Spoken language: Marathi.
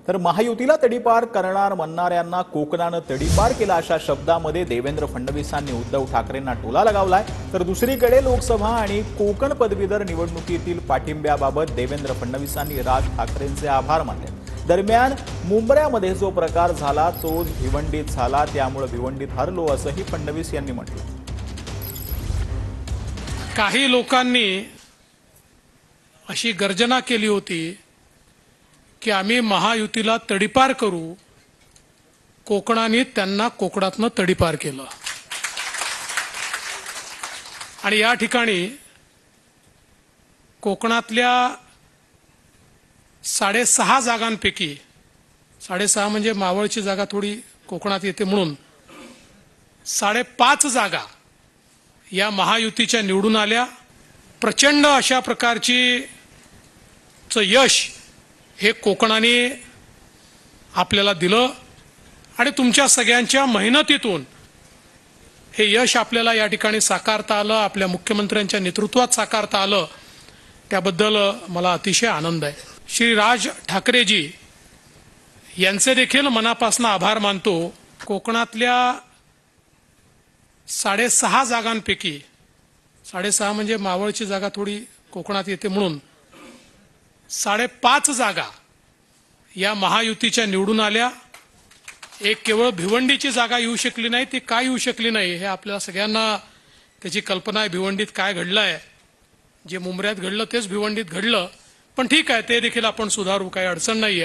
तर महायुतीला तडीपार करणार म्हणणाऱ्यांना कोकणानं तडीपार केला अशा शब्दामध्ये देवेंद्र फडणवीसांनी उद्धव ठाकरेंना टोला लगावलाय। तर दुसरीकडे लोकसभा आणि कोकण पदवीधर निवडणुकीतील पाठिंब्याबाबत देवेंद्र फडणवीसांनी राज ठाकरेंचे आभार मानले। दरम्यान मुंबऱ्यामध्ये जो प्रकार झाला तो भिवंडीत झाला, त्यामुळे भिवंडीत हरलो असंही फडणवीस यांनी म्हटलं। काही लोकांनी अशी गर्जना केली होती की आम्ही महायुतीला तडीपार करू, कोकणाने त्यांना कोकणातनं तडीपार केलं। आणि या ठिकाणी कोकणातल्या 6.5 जागांपैकी 6.5 म्हणजे मावळची जागा थोडी कोकणात येते म्हणून 5.5 जागा या महायुतीच्या निवडून आल्या। प्रचंड अशा प्रकारची यश हे कोकणाने आपल्याला दिलं आणि तुमच्या सगळ्यांच्या मेहनतीतून हे यश आपल्याला या ठिकाणी साकारता आलं, आपल्या मुख्यमंत्र्यांच्या नेतृत्वात साकारता आलं, त्याबद्दल मला अतिशय आनंद आहे। श्री राज ठाकरेजी यांचे देखील मनापासून आभार मानतो। कोकणातल्या 6.5 जागांपैकी 6.5 म्हणजे मावळची जागा थोडी कोकणात येते म्हणून 5.5 जागा या महायुतीच्या निवडून आल्या। एक केवळ भिवंडीची जागा येऊ शकली नाही, ती काय येऊ शकली नाही हे आपल्या सगळ्यांना त्याची कल्पना आहे। भिवंडीत काय घडलंय, जे मुंबऱ्यात घडलं तेच भिवंडीत घडलं, पण ठीक आहे, ते देखील आपण सुधारू, काही अडचण नाहीये।